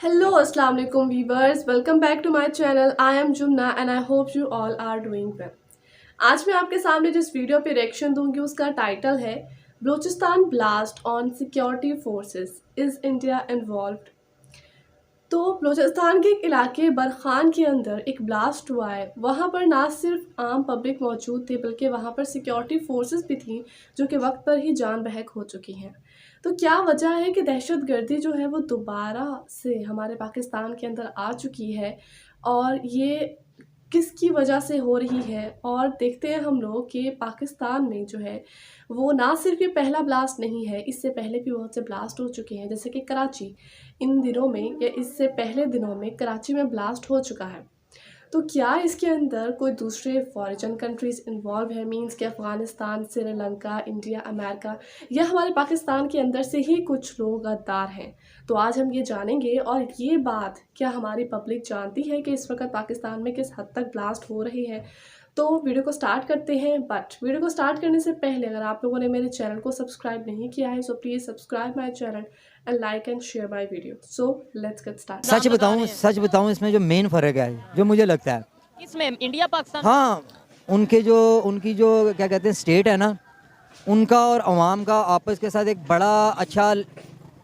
Hello, Assalamu alaikum viewers. Welcome back to my channel. I am Jumna and I hope you all are doing well. आज मैं आपके सामने जिस video पे reaction दूंगी उसका टाइटल है Balochistan blast on security forces, is India involved. तो बलूचिस्तान के एक इलाके बरखान के अंदर एक ब्लास्ट हुआ है। वहाँ पर ना सिर्फ आम पब्लिक मौजूद थे बल्कि वहाँ पर सिक्योरिटी फोर्सेस भी थी जो कि वक्त पर ही जान बहक हो चुकी हैं। तो क्या वजह है कि दहशतगर्दी जो है वो दोबारा से हमारे पाकिस्तान के अंदर आ चुकी है और ये किसकी वजह से हो रही है। और देखते हैं हम लोग कि पाकिस्तान में जो है वो ना सिर्फ ये पहला ब्लास्ट नहीं है, इससे पहले भी बहुत से ब्लास्ट हो चुके हैं। जैसे कि कराची इन दिनों में या इससे पहले दिनों में कराची में ब्लास्ट हो चुका है। तो क्या इसके अंदर कोई दूसरे फॉरेन कंट्रीज़ इन्वॉल्व है, मींस कि अफ़गानिस्तान, श्रीलंका, इंडिया, अमेरिका, या हमारे पाकिस्तान के अंदर से ही कुछ लोग गद्दार हैं। तो आज हम ये जानेंगे। और ये बात क्या हमारी पब्लिक जानती है कि इस वक्त पाकिस्तान में किस हद तक ब्लास्ट हो रही है। तो वीडियो को स्टार्ट करते हैं। बट वीडियो को स्टार्ट करने से पहले अगर आप लोगों ने मेरे चैनल को सब्सक्राइब नहीं किया है so please subscribe my channel and like and share my video. So let's get start. सच बताऊं इसमें जो मेन फर्क है जो मुझे लगता है इसमें इंडिया पाकिस्तान, हाँ, उनकी जो क्या कहते हैं स्टेट है ना, उनका और अवाम का आपस के साथ एक बड़ा अच्छा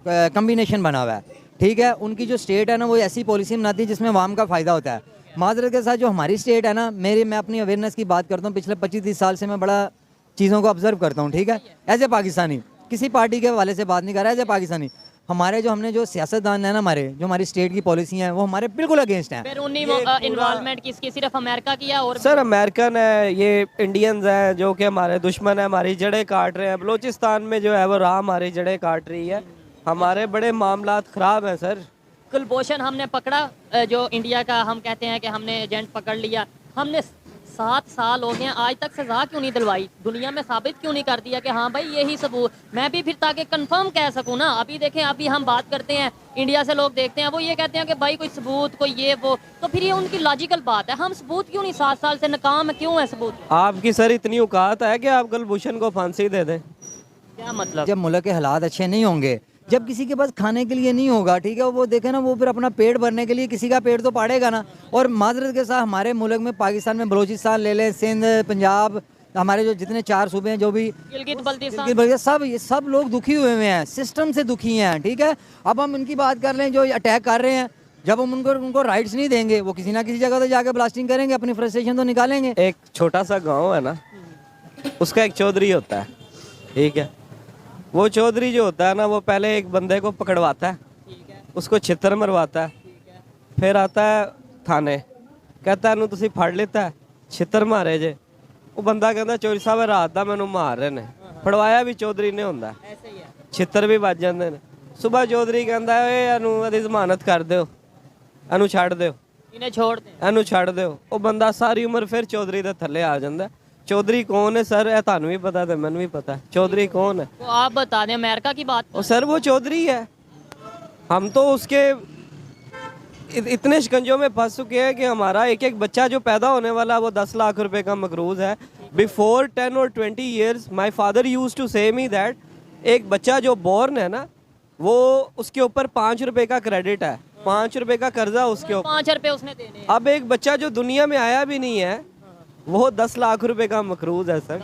कम्बिनेशन बना हुआ है। ठीक है, उनकी जो स्टेट है ना वो ऐसी पॉलिसी बनाती है जिसमें अवाम का फ़ायदा होता है। माजरत के साथ जो हमारी स्टेट है ना, मैं अपनी अवेयरनेस की बात करता हूँ, पिछले 25-30 साल से मैं बड़ा चीज़ों को ऑब्जर्व करता हूँ। ठीक है, एज ए पाकिस्तानी, किसी पार्टी के हवाले से बात नहीं कर रहा है, एज ए पाकिस्तानी हमने जो सियासतदान है ना, जो हमारी स्टेट की पॉलिसी हैं वो हमारे बिल्कुल अगेंस्ट हैं। फिर उन्हीं इन्वॉल्वमेंट किसकी, सिर्फ अमेरिका की है? और सर अमेरिकन है, ये इंडियंस हैं जो कि हमारे दुश्मन है, हमारी जड़ें काट रहे हैं। बलूचिस्तान में जो है वो राह हमारी जड़ें काट रही है। हमारे बड़े मामलात ख़राब हैं सर। कुलभूषण हमने पकड़ा, जो इंडिया का हम कहते हैं कि हमने एजेंट पकड़ लिया, हमने 7 साल हो गए, आज तक सजा क्यों नहीं दिलवाई? दुनिया में साबित क्यों नहीं कर दिया कि हाँ भाई यही सबूत, मैं भी फिर ताकि कंफर्म कह सकूँ ना। अभी देखें, अभी हम बात करते हैं, इंडिया से लोग देखते हैं, वो ये कहते हैं कि भाई कोई सबूत, कोई ये वो, तो फिर ये उनकी लॉजिकल बात है। हम सबूत क्यों नहीं, 7 साल से नाकाम क्यों है सबूत? आपकी सर इतनी औकात है कि आप कुलभूषण को फांसी दे दें? क्या मतलब? जब मुल्क के हालात अच्छे नहीं होंगे, जब किसी के पास खाने के लिए नहीं होगा, ठीक है, वो देखे ना, वो फिर अपना पेट भरने के लिए किसी का पेट तो पाड़ेगा ना। और माजरत के साथ हमारे मुल्क में, पाकिस्तान में, बलूचिस्तान ले लें, सिंध, पंजाब, हमारे जो जितने 4 सूबे हैं, जो भी सब लोग दुखी हुए हैं, सिस्टम से दुखी हैं। ठीक है, अब हम इनकी बात कर लें जो अटैक कर रहे हैं, जब हम उनको राइट्स नहीं देंगे, वो किसी ना किसी जगह तो जाकर ब्लास्टिंग करेंगे, अपनी फ्रस्ट्रेशन तो निकालेंगे। एक छोटा सा गाँव है ना, उसका एक चौधरी होता है। ठीक है, वो चौधरी जो होता है ना, वो पहले एक बंदे को पकड़वाता है, उसको छितर मरवाता है, फिर आता है थाने, कहता है तुसी फड़ लेता है, छितर मारे जे। वो बंदा कहता चौधरी साहब रात का मैनू मार रहे ने, फड़वाया भी चौधरी ने होंदा, छितर भी बज जाते हैं। सुबह चौधरी कहता है इहदी जमानत कर दो, इहनू छड़ दो, इहनू छड़ दो। वो बंदा सारी उम्र फिर चौधरी के थले आ जाता है। चौधरी कौन है सर? ये थानू भी पता है, मैनू भी पता है चौधरी कौन है। तो आप बता दें, अमेरिका की बात। और सर वो चौधरी है। हम तो उसके इतने शिकंजों में फंस चुके हैं कि हमारा एक एक बच्चा जो पैदा होने वाला वो 10 लाख रुपए का मकरूज है। बिफोर 10 और 20 years my father use to say me that एक बच्चा जो बॉर्न है ना, वो उसके ऊपर 5 रुपए का क्रेडिट है, 5 रुपए का कर्जा उसके ऊपर, 5 रुपए उसने देने। अब एक बच्चा जो दुनिया में आया भी नहीं है वो 10 लाख रुपए का मकरूज है सर।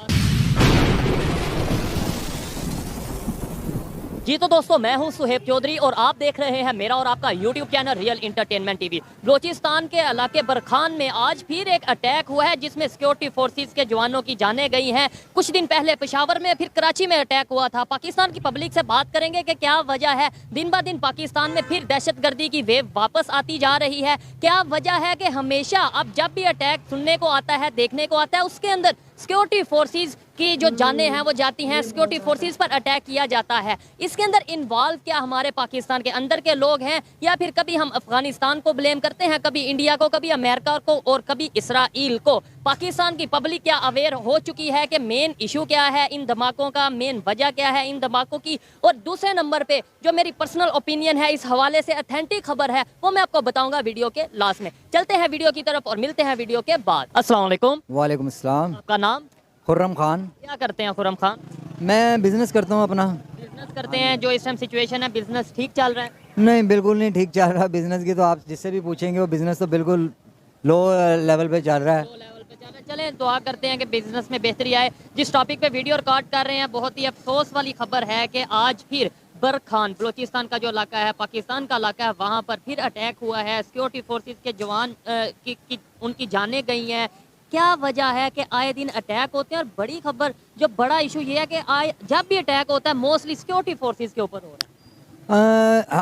जी तो दोस्तों, मैं हूं सुहेब चौधरी और आप देख रहे हैं मेरा और आपका YouTube channel real entertainment TV. Balochistan के इलाके बरखान में आज फिर एक अटैक हुआ है जिसमें सिक्योरिटी फोर्सेस के जवानों की जानें गई हैं। कुछ दिन पहले पेशावर में, फिर कराची में अटैक हुआ था। पाकिस्तान की पब्लिक से बात करेंगे कि क्या वजह है, दिन ब दिन पाकिस्तान में फिर दहशतगर्दी की वेव वापस आती जा रही है। क्या वजह है कि हमेशा अब जब भी अटैक सुनने को आता है, देखने को आता है, उसके अंदर सिक्योरिटी फोर्सेस की जो जानें हैं वो जाती हैं, सिक्योरिटी फोर्सेस पर अटैक किया जाता है। इसके अंदर इन्वॉल्व क्या हमारे पाकिस्तान के अंदर के लोग हैं, या फिर कभी हम अफगानिस्तान को ब्लेम करते हैं, कभी इंडिया को, कभी अमेरिका को और कभी इसराइल को। पाकिस्तान की पब्लिक क्या अवेयर हो चुकी है कि मेन इशू क्या है इन धमाकों का, मेन वजह क्या है इन धमाकों की? और दूसरे नंबर पे जो मेरी पर्सनल ओपिनियन है इस हवाले से, ऑथेंटिक खबर है, वो मैं आपको बताऊंगा वीडियो के लास्ट में। चलते हैं वीडियो की तरफ और मिलते हैं वीडियो के बाद। अस्सलाम वालेकुम। वालेकुम अस्सलाम। आपका नाम? खुर्रम खान। क्या करते हैं खुर्रम खान? मैं बिजनेस करता हूँ अपना। बिजनेस करते हैं। जो इस टाइम सिचुएशन है, बिजनेस ठीक चल रहा है? नहीं, बिल्कुल नहीं ठीक चल रहा बिजनेस की। तो आप जिससे भी पूछेंगे वो बिजनेस तो बिल्कुल लो लेवल पे चल रहा है। लो लेवल पे चल रहा है। चलें दुआ करते हैं कि बिजनेस में बेहतरी आए। जिस टॉपिक पे वीडियो रिकॉर्ड कर रहे हैं, बहुत ही अफसोस वाली खबर है कि आज फिर बरखान बलूचिस्तान का जो इलाका है, पाकिस्तान का इलाका है, वहाँ पर फिर अटैक हुआ है। सिक्योरिटी फोर्सेस के जवान उनकी जानें गई हैं। क्या वजह है कि आए दिन अटैक होते हैं? और बड़ी खबर, जो बड़ा इशू ये है कि जब भी अटैक होता है मोस्टली सिक्योरिटी फोर्सेस के ऊपर हो रहा है।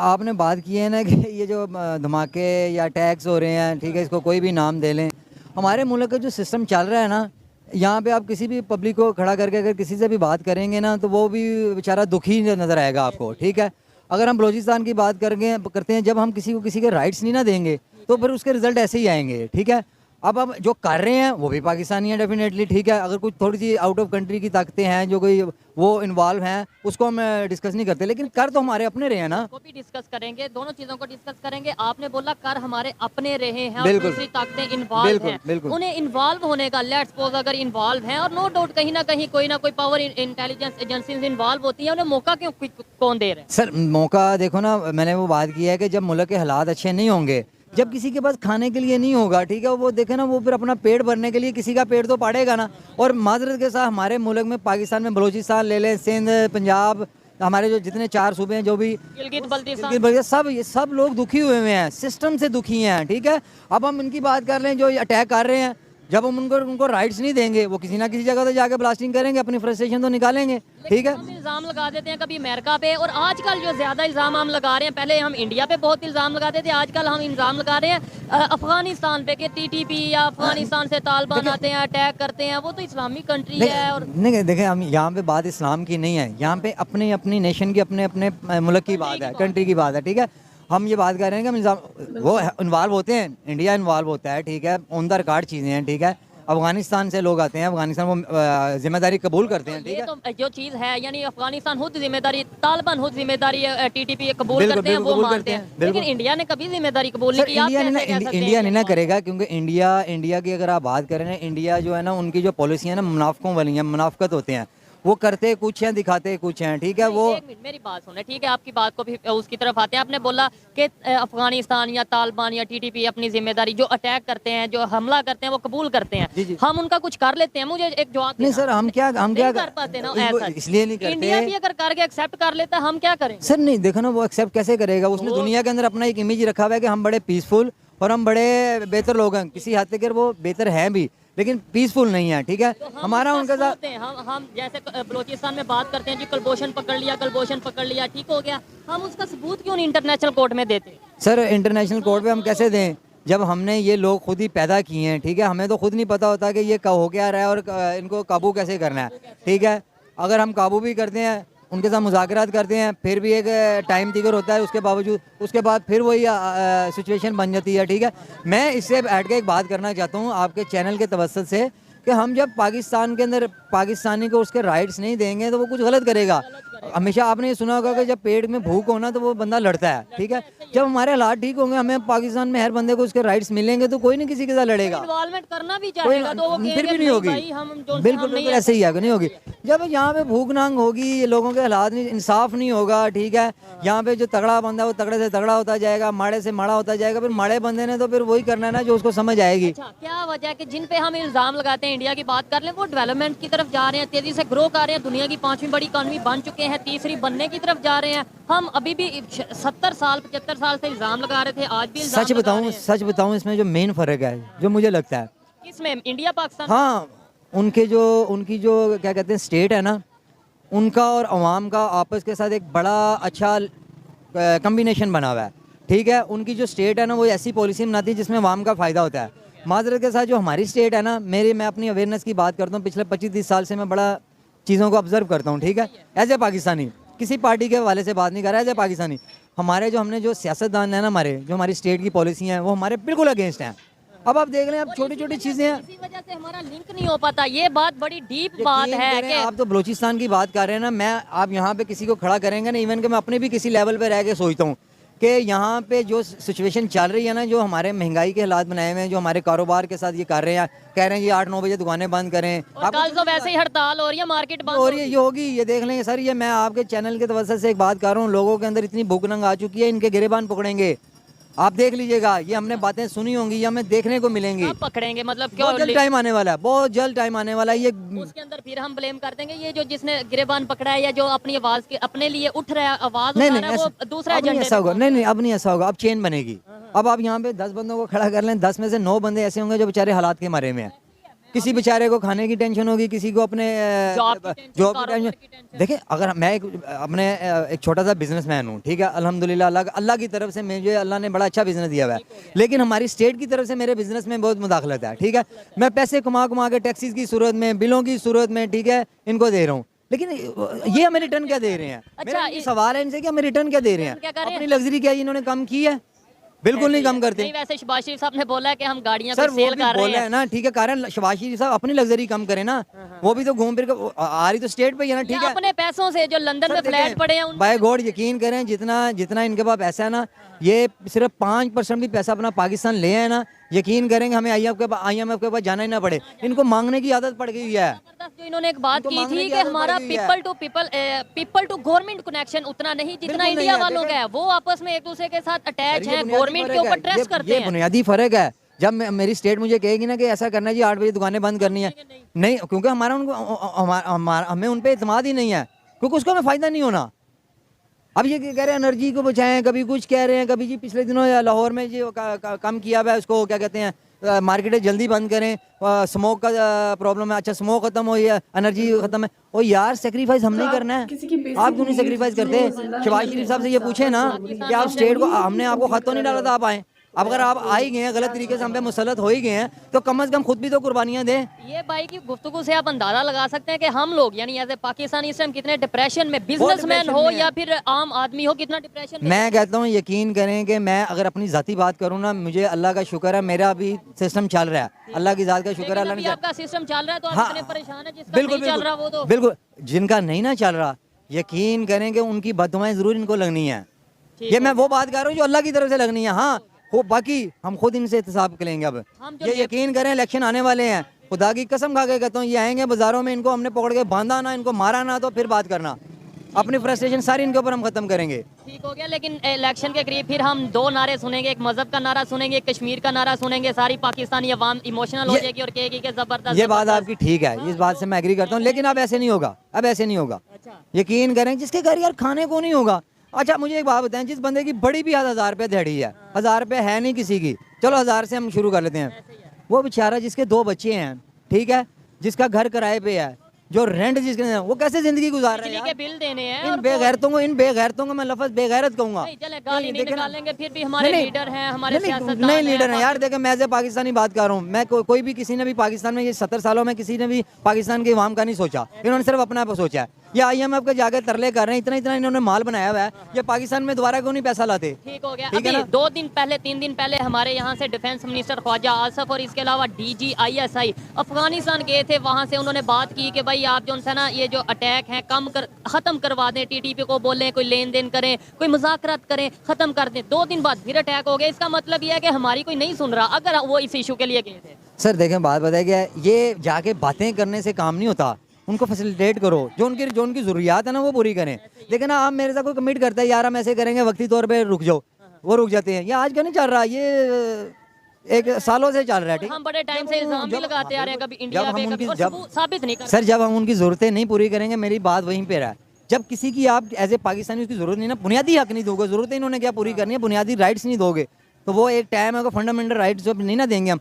आपने बात की है ना कि ये जो धमाके या अटैक्स हो रहे हैं, ठीक है, इसको कोई भी नाम दे लें। हमारे मुल्क का जो सिस्टम चल रहा है ना, यहाँ पे आप किसी भी पब्लिक को खड़ा करके अगर किसी से भी बात करेंगे ना, तो वो भी बेचारा दुखी नज़र आएगा आपको, ठीक है। अगर हम बलूचिस्तान की बात करते हैं, जब हम किसी को किसी के राइट्स नहीं ना देंगे तो फिर उसके रिजल्ट ऐसे ही आएंगे, ठीक है। अब जो कर रहे हैं वो भी पाकिस्तानी हैं डेफिनेटली, ठीक है। अगर कुछ थोड़ी सी आउट ऑफ कंट्री की ताकतें हैं जो कोई वो इन्वॉल्व हैं, उसको हम डिस्कस नहीं करते, लेकिन कर तो हमारे अपने रहे हैं ना। वो भी डिस्कस करेंगे, दोनों चीजों को डिस्कस करेंगे। आपने बोला कर हमारे अपने रहे हैं और बिल्कुल। दूसरी ताकतें इन्वॉल्व हैं। बिल्कुल। उन्हें इन्वॉल्व होने का, लेट्स सपोज अगर इन्वॉल्व हैं, और नो डाउट कहीं ना कहीं कोई ना कोई पावर इंटेलिजेंस एजेंसीज इन्वॉल्व होती है, उन्हें मौका क्यों कौन दे रहे हैं? सर मौका देखो ना, मैंने वो बात की है कि जब मुल्क के हालात अच्छे नहीं होंगे, जब किसी के पास खाने के लिए नहीं होगा, ठीक है, वो देखे ना, वो फिर अपना पेट भरने के लिए किसी का पेट तो पाड़ेगा ना। और माजरत के साथ हमारे मुल्क में, पाकिस्तान में, बलूचिस्तान ले लें, सिंध, पंजाब, हमारे जो जितने 4 सूबे हैं, जो भी गिलगित ये सब लोग दुखी हुए हैं, सिस्टम से दुखी हैं, ठीक है। अब हम इनकी बात कर लें जो अटैक कर रहे हैं, जब हम उनको राइट्स नहीं देंगे, वो किसी ना किसी जगह तो जाके ब्लास्टिंग करेंगे, अपनी फ्रस्ट्रेशन तो निकालेंगे, ठीक है। हम इल्जाम लगा देते हैं कभी अमेरिका पे, और आजकल जो ज्यादा इल्जाम हम लगा रहे हैं, पहले हम इंडिया पे बहुत इल्जाम लगाते थे, आजकल हम इल्जाम लगा रहे हैं अफगानिस्तान पे कि टीटीपी या अफगानिस्तान से तालिबान आते हैं, अटैक करते हैं। वो तो इस्लामिक कंट्री है। और नहीं देखें, हम यहाँ पे बात इस्लाम की नहीं है, यहाँ पे अपनी अपनी नेशन की, अपने अपने मुल्क की बात है, कंट्री की बात है, ठीक है। हम ये बात कर रहे हैं कि वो इन्वॉल्व होते हैं, इंडिया इन्वॉल्व होता है, ठीक है, ऑन द रिकॉर्ड चीज़ें हैं, ठीक है। अफगानिस्तान से लोग आते हैं, अफगानिस्तान वो जिम्मेदारी कबूल करते हैं, ठीक है। तो जो चीज़ है, यानी अफगानिस्तान खुद जिम्मेदारी, तालिबान खुद जिम्मेदारी टीटीपी कबूल करते हैं, वो मानते हैं, लेकिन इंडिया ने कभी जिम्मेदारी कबूल नहीं की। इंडिया नहीं ना करेगा, क्योंकि इंडिया की अगर आप बात करें ना, इंडिया जो है ना, उनकी जो पॉलिसी है ना, मुनाफिकों वाली है, मुनाफिकत होते हैं, वो करते कुछ हैं, दिखाते कुछ हैं, ठीक है। वो एक मिनट मेरी बात सुने, ठीक है, आपकी बात को भी उसकी तरफ आते हैं। आपने बोला कि अफगानिस्तान या तालिबान या टीटीपी अपनी जिम्मेदारी, जो अटैक करते हैं, जो हमला करते हैं, वो कबूल करते हैं। जी। हम उनका कुछ कर लेते हैं? मुझे एक जवाब नहीं सर, हम क्या कर पाते ना, ऐसा इसलिए नहीं करते। इंडिया भी अगर करके एक्सेप्ट कर लेता है, हम क्या करेंगे? सर नहीं, देखो ना, वो एक्सेप्ट कैसे करेगा? उसने दुनिया के अंदर अपना एक इमेज रखा हुआ है कि हम बड़े पीसफुल और हम बड़े बेहतर लोग हैं। किसी हद तक वो बेहतर हैं भी, लेकिन पीसफुल नहीं है, ठीक है। तो हमारा उनके साथ हम जैसे बलूचिस्तान में बात करते हैं जी, कलभूषण पकड़ लिया, ठीक हो गया, हम उसका सबूत क्यों नहीं इंटरनेशनल कोर्ट में देते? सर इंटरनेशनल कोर्ट पे हम कैसे दें, जब हमने ये लोग खुद ही पैदा किए हैं, ठीक है। हमें तो खुद नहीं पता होता कि ये हो क्या रहा है और इनको काबू कैसे करना है, ठीक है। अगर हम काबू भी करते हैं, उनके साथ मुज़ाकरात करते हैं, फिर भी एक टाइम टिकर होता है, उसके बाद फिर वही सिचुएशन बन जाती है, ठीक है। मैं इससे ऐड के एक बात करना चाहता हूँ आपके चैनल के तवज्जुह से, कि हम जब पाकिस्तान के अंदर पाकिस्तानी को उसके राइट्स नहीं देंगे तो वो कुछ गलत करेगा। हमेशा आपने ये सुना होगा कि जब पेट में भूख होना तो वो बंदा लड़ता है, ठीक है। जब हमारे हालात ठीक होंगे, हमें पाकिस्तान में हर बंदे को उसके राइट्स मिलेंगे, तो कोई नहीं किसी के साथ लड़ेगा। इन्वॉल्वमेंट करना भी चाहेगा तो वो फिर भी नहीं होगी, बिल्कुल ऐसे ही है, नहीं होगी। जब यहाँ पे भूख नांग होगी, लोगों के हालात में इंसाफ नहीं होगा, ठीक है। यहाँ पे जो तगड़ा बंदा है वो तगड़े से तगड़ा होता जाएगा, माड़े से माड़ा होता जाएगा, फिर माड़े बंदे ने तो फिर वही करना है ना जो उसको समझ आएगी। क्या वजह है कि जिन पे हम इल्जाम लगाते हैं, इंडिया की बात कर लें, वो डेवलपमेंट की तरफ जा रहे हैं, तेजी से ग्रो कर रहे हैं, दुनिया की 5वीं बड़ी इकॉनमी बन चुके हैं, तीसरी बनने की तरफ जा रहे हैं। हम अभी भी 70 साल 75 साल से इल्जाम लगा रहे थे, आज भी सच बताऊं इसमें जो मेन फर्क है, जो मुझे लगता है, इसमें इंडिया पाकिस्तान, हाँ, उनकी जो क्या कहते हैं स्टेट है ना, उनका और अवाम का आपस के साथ एक बड़ा अच्छा कम्बिनेशन बना हुआ है, ठीक है। उनकी जो स्टेट है ना, वो ऐसी पॉलिसी बनाती है जिसमें अवाम का फ़ायदा होता है। माजरत के साथ जो हमारी स्टेट है ना, मैं अपनी अवेयरनेस की बात करता हूँ, पिछले 25-30 साल से मैं बड़ा चीज़ों को ऑब्जर्व करता हूँ, ठीक है। एज ए पाकिस्तानी, किसी पार्टी के हवाले से बात नहीं कर रहा, एज ए पाकिस्तानी, हमने जो सियासतदान है ना, जो हमारी स्टेट की पॉलिसी हैं, वो हमारे बिल्कुल अगेंस्ट हैं। अब आप देख लें, अब छोटी छोटी चीज़ें हैं, इसी वजह से हमारा लिंक नहीं हो पाता। ये बात बड़ी डीप बात है कि आप तो बलूचिस्तान की बात कर रहे हैं ना, आप यहाँ पे किसी को खड़ा करेंगे ना, इवन कि मैं अपने भी किसी लेवल पे रह के सोचता हूँ कि यहाँ पे जो सिचुएशन चल रही है ना, जो हमारे महंगाई के हालात बनाए हुए हैं, जो हमारे कारोबार के साथ ये कर रहे हैं, कह रहे हैं जी 8-9 बजे दुकानें बंद करें। और कल तो वैसे ही हड़ताल हो रही है, मार्केट बंद और ये होगी, ये देख लेंगे सर। ये मैं आपके चैनल के तवज्जो से एक बात कर रहा हूँ, लोगों के अंदर इतनी भूख नंग आ चुकी है, इनके गिरेबान पकड़ेंगे। आप देख लीजिएगा, ये हमने बातें सुनी होंगी, ये हमें देखने को मिलेंगी। अब पकड़ेंगे मतलब बहुत जल्द टाइम आने वाला है, बहुत जल्द टाइम आने वाला है। ये उसके अंदर फिर हम ब्लेम कर देंगे ये जो जिसने गिरेबान पकड़ा है या जो अपनी आवाज के अपने लिए उठ रहा है, आवाज उठा रहा है, वो दूसरा अब नहीं एजेंडे ऐसा पे होगा। काम नहीं, अब नहीं ऐसा होगा। अब चेन बनेगी। अब आप यहाँ पे 10 बंदों को खड़ा कर लें, 10 में से 9 बंदे ऐसे होंगे जो बेचारे हालात के मारे में हैं। किसी बेचारे को खाने की टेंशन होगी, किसी को अपने जॉब जॉब की टेंशन। देखिए, अगर मैं अपने एक छोटा सा बिजनेसमैन हूँ, ठीक है, अल्हम्दुलिल्लाह अल्लाह की तरफ से मुझे अल्लाह ने बड़ा अच्छा बिजनेस दिया हुआ है, लेकिन हमारी स्टेट की तरफ से मेरे बिजनेस में बहुत मुदाखलत है। ठीक है, मैं पैसे कमा के टैक्सीज की सूरत में, बिलों की सूरत में, ठीक है, इनको दे रहा हूँ, लेकिन ये हमें रिटर्न क्या दे रहे हैं? मेरा ये सवाल है इनसे कि हमें रिटर्न क्या दे रहे हैं? अपनी लग्जरी क्या इन्होंने कम की है? बिल्कुल नहीं कम करते। नहीं, वैसे शहबाज शरीफ साहब ने बोला है कि हम गाड़ियां सर सेल कर रहे हैं ना, ठीक है, कारण शहबाज शरीफ साहब अपनी लग्जरी कम करें ना। वो भी तो घूम फिर के आ रही तो स्टेट पे ही है ना। ठीक है, अपने पैसों से जो लंदन में फ्लैट पड़े हैं बाय गॉड यकीन करें, जितना इनके पास पैसा है ना, ये सिर्फ 5% भी पैसा अपना पाकिस्तान ले आए ना, यकीन करेंगे हमें IMF के पास जाना ही ना पड़े। इनको मांगने की आदत पड़ गई है। जो इन्होंने एक बात की थी कि हमारा पीपल टू गवर्नमेंट कनेक्शन उतना नहीं जितना इंडिया वालों का है। वो आपस में एक दूसरे के साथ अटैच है, गवर्नमेंट के ऊपर ट्रस्ट करते हैं। ये बुनियादी फर्क है। जब मेरी स्टेट मुझे कहेगी ना कि ऐसा करना है जी, 8 बजे दुकानें बंद करनी है, नहीं, क्योंकि हमें उन पे इत्मीनान ही नहीं है, क्योंकि उसका हमें फायदा नहीं होना। अब ये कह रहे हैं एनर्जी को बचाएं, कभी कुछ कह रहे हैं, कभी जी पिछले दिनों लाहौर में जी कम किया हुआ है, उसको क्या कहते हैं, मार्केटें जल्दी बंद करें, स्मोक का प्रॉब्लम है। अच्छा, स्मोक खत्म हो या एनर्जी खत्म है, ओ यार सेक्रीफाइस हम नहीं करना है, आप क्यों नहीं सेक्रीफाइस करते? शहबाज शरीफ साहब से ये पूछे ना कि आप स्टेट को, हमने आपको खत तो नहीं डाला था आप आए। अब अगर आप आ ही गए हैं, गलत तरीके से हम पे मुसलत हो ही गए हैं, तो कम से कम खुद भी तो कुर्बानियां दें। ये भाई की गुफ्तगू से आप अंदाजा लगा सकते हैं कि हम लोग यानी ऐसे पाकिस्तानी इस टाइम कितने डिप्रेशन में, बिजनेसमैन हो या फिर आम आदमी हो, कितना डिप्रेशन में। मैं कहता हूँ यकीन करें कि मैं अगर अपनी जाती बात करूँ ना, मुझे अल्लाह का शुक्र है, मेरा भी सिस्टम चल रहा है, अल्लाह की जात का शुक्र है। अल्लाह आपका सिस्टम चल रहा है तो आप इतने परेशान है, जिसका बिल्कुल नहीं चल रहा वो तो बिल्कुल, जिनका नहीं ना चल रहा, यकीन करें कि उनकी बददुआएं जरूर इनको लगनी है। ये मैं वो बात कर रहा हूँ जो अल्लाह की तरफ से लगनी है। हाँ, बाकी हम खुद इनसे एहतसाब करेंगे। अब ये यकीन करें, इलेक्शन आने वाले हैं, खुदा की कसम खा के कहता हूँ, ये आएंगे बाजारों में, इनको हमने पकड़ के बांधा ना, इनको मारा ना, तो फिर बात करना। अपनी फ्रस्ट्रेशन सारी इनके ऊपर हम खत्म करेंगे। ठीक हो गया, लेकिन इलेक्शन के करीब फिर हम 2 नारे सुनेंगे, एक मजहब का नारा सुनेंगे, एक कश्मीर का नारा सुनेंगे, सारी पाकिस्तानी अवाम इमोशनल हो जाएगी और कहेगी कि जबरदस्त। ये बात आपकी ठीक है, इस बात से मैं एग्री करता हूँ, लेकिन अब ऐसे नहीं होगा, अब ऐसे नहीं होगा। यकीन करें, जिसके घर यार खाने को नहीं होगा। अच्छा, मुझे एक बात बताएं, जिस बंदे की बड़ी भी 1000 रुपये दिहाड़ी है, 1000 रुपये है नहीं किसी की, चलो 1000 से हम शुरू कर लेते हैं, वो बेचारा जिसके 2 बच्चे हैं, ठीक है, जिसका घर किराए पे है, जो रेंट जिसके, वो कैसे जिंदगी गुजार रहे हैं? बिल देने हैं। इन बेगैरतों को मैं लफ्ज़ बेगैरत कहूंगा। गाली नहीं निकालेंगे, फिर भी हमारे लीडर हैं, हमारे सियासतदान नहीं लीडर है यार। देखें, मैं ऐसे पाकिस्तानी बात कर रहा हूँ, मैं कोई भी किसी ने भी पाकिस्तान में ये 70 सालों में किसी ने भी पाकिस्तान के इमाम का नहीं सोचा, इन्होंने सिर्फ अपना आप सोचा है। या IMF के जाके तरले कर रहे हैं, इतना इन्होंने माल बनाया हुआ है, ये पाकिस्तान में दोबारा क्यों नहीं पैसा लाते? ठीक हो गया। अभी 2 दिन पहले 3 दिन पहले हमारे यहाँ से डिफेंस मिनिस्टर ख्वाजा आसफ और इसके अलावा DG ISI अफगानिस्तान गए थे। वहाँ से उन्होंने बात की कि भाई आप जो है ना, ये जो अटैक है खत्म करवा दें, TTP को बोलें कोई लेन देन करें, कोई मुज़ाकरात करें, खत्म कर दें। 2 दिन बाद फिर अटैक हो गया। इसका मतलब ये है कि हमारी कोई नहीं सुन रहा, अगर वो इस इशू के लिए गए थे। सर देखें, बात बताया गया, ये जाके बातें करने से काम नहीं होता, उनको फैसिलिटेट करो, जो उनकी ज़रूरियात है ना वो पूरी करें। लेकिन आप मेरे साथ कोई कमिट करता है यार हम ऐसे करेंगे, वक्ती तौर पे रुक जाओ, वो रुक जाते हैं। ये आज का नहीं चल रहा, ये एक सालों से चल रहा है। ठीक, हम बड़े टाइम से इल्जाम भी लगाते आ रहे हैं, कभी इंडिया पे, कभी साबित नहीं कर। सर जब हम उनकी ज़रूरतें नहीं पूरी करेंगे, मेरी बात वहीं पे रहा, जब किसी की आप एज ए पाकिस्तानी उसकी ज़रूरत नहीं ना, बुनियादी हक नहीं दोगे, ज़रूरतें इन्होंने क्या पूरी करनी है, बुनियादी राइट्स नहीं दोगे, तो वो एक टाइम है फंडामेंटल राइट्स जब नहीं ना देंगे हम,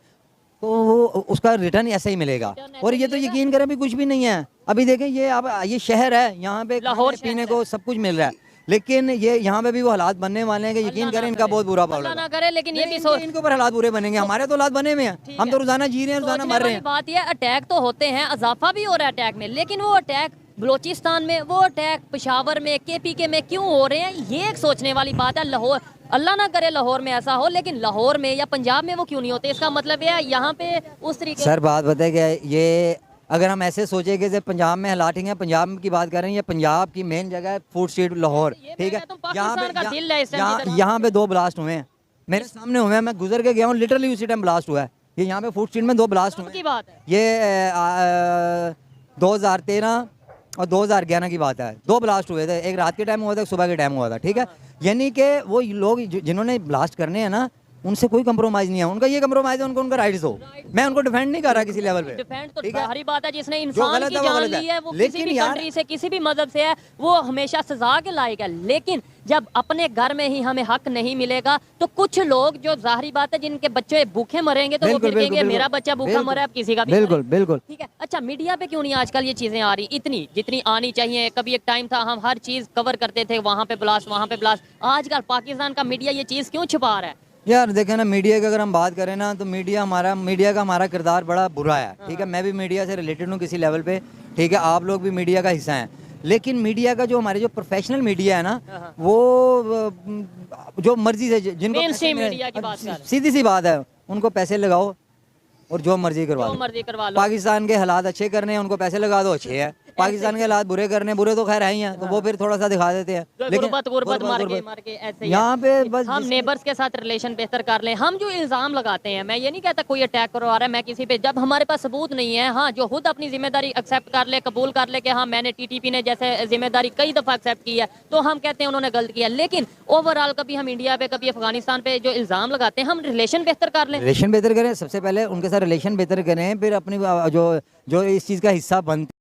तो वो उसका रिटर्न ऐसा ही मिलेगा। और ये तो यकीन करें भी कुछ भी नहीं है। अभी देखें, ये शहर है, यहाँ पे लाहौर पीने को सब कुछ मिल रहा है, लेकिन ये यहाँ पे भी वो हालात बनने वाले हैं कि यकीन करें इनका बहुत बुरा प्रॉब्लम ना करे। लेकिन ये भी इनके ऊपर हालात बुरे बनेंगे, हमारे तो हालात बने हुए हैं, हम तो रोजाना जी रहे हैं, रोजाना मर रहे हैं। बात ये अटैक तो होते हैं, इजाफा भी हो रहा है अटैक में, लेकिन वो अटैक बलोचिस्तान में, वो अटैक पेशावर में, KPK में क्यों हो रहे हैं, ये एक सोचने वाली बात है। लाहौर, अल्लाह ना करे लाहौर में ऐसा हो, लेकिन लाहौर में या पंजाब में वो क्यों नहीं होते? इसका मतलब यह है यहाँ पे उस तरीके। सर बात बताए क्या, ये अगर हम ऐसे सोचे कि जैसे पंजाब में हालात ठीक है, पंजाब की बात कर रहे हैं, ये पंजाब की मेन जगह है फूड स्ट्रीट लाहौर, ठीक है। यहाँ पे 2 ब्लास्ट हुए हैं, मेरे सामने हुए हैं, मैं गुजर के गया हूँ, लिटरली उसी टाइम ब्लास्ट हुआ है। ये यहाँ पे फूड स्ट्रीट में 2 ब्लास्ट हुए की बात है। ये 2013 और 2011 की बात है, 2 ब्लास्ट हुए थे, एक रात के टाइम हुआ था, एक सुबह के टाइम हुआ था, ठीक है। यानी कि वो लोग जिन्होंने ब्लास्ट करने हैं ना, उनसे कोई कंप्रोमाइज नहीं है, उनका ये कंप्रोमाइज है, उनको उनका राइट्स हो। मैं उनको डिफेंड नहीं कर रहा किसी लेवल पे, डिफेंड तो ठीक है? सारी बात है, जिसने जो इंसान गलत की है वो जान गलत है। ली है, वो लेकिन किसी भी यार- कंट्री से, किसी भी मजहब से है, वो हमेशा सजा के लायक है। लेकिन जब अपने घर में ही हमें हक नहीं मिलेगा, तो कुछ लोग जो जाहिर बात है जिनके बच्चे भूखे मरेंगे, तो वो बिल्कुल, फिर कहेंगे बिल्कुल, मेरा बच्चा भूखा बिल्कुल, मरे, अब किसी का भी बिल्कुल मरे। बिल्कुल। ठीक है। अच्छा, मीडिया पे क्यों नहीं आजकल ये चीजें आ रही इतनी जितनी आनी चाहिए? कभी एक टाइम था हम हर चीज कवर करते थे, वहां पे ब्लास्ट, वहां पे ब्लास्ट। आजकल पाकिस्तान का मीडिया ये चीज क्यों छुपा रहा है? यार देखें ना, मीडिया की अगर हम बात करें ना, तो मीडिया का हमारा किरदार बड़ा बुरा है, ठीक है। मैं भी मीडिया से रिलेटेड हूँ किसी लेवल पे, ठीक है। आप लोग भी मीडिया का हिस्सा हैं, लेकिन मीडिया का जो हमारे जो प्रोफेशनल मीडिया है ना, वो जो मर्जी से जिनको Mainstream मीडिया की बात कर रहे हैं। सीधी सी बात है, उनको पैसे लगाओ और जो मर्जी करवा जो लो। मर्जी करवा लो। पाकिस्तान के हालात अच्छे करने हैं, उनको पैसे लगा दो, अच्छे है। पाकिस्तान के हालात बुरे करने, बुरे तो खैर है ही हैं, तो वो फिर थोड़ा सा दिखा देते हैं। गुर्बत मार के ऐसे ही यहाँ पे बस हम नेबर्स के साथ रिलेशन बेहतर कर लें। हम जो इल्जाम लगाते हैं, मैं ये नहीं कहता कोई अटैक करवा रहा है, मैं किसी पे, जब हमारे पास सबूत नहीं है, हाँ, जो खुद अपनी जिम्मेदारी एक्सेप्ट कर ले, कबूल कर ले कि हाँ मैंने टीटीपी ने जैसे जिम्मेदारी कई दफा एक्सेप्ट की है, तो हम कहते हैं उन्होंने गलत किया। लेकिन ओवरऑल कभी हम इंडिया पे, कभी अफगानिस्तान पे जो इल्जाम लगाते हैं, हम रिलेशन बेहतर कर लें। रिलेशन बेहतर करें, सबसे पहले उनके साथ रिलेशन बेहतर करें, फिर अपनी जो इस चीज़ का हिस्सा बनते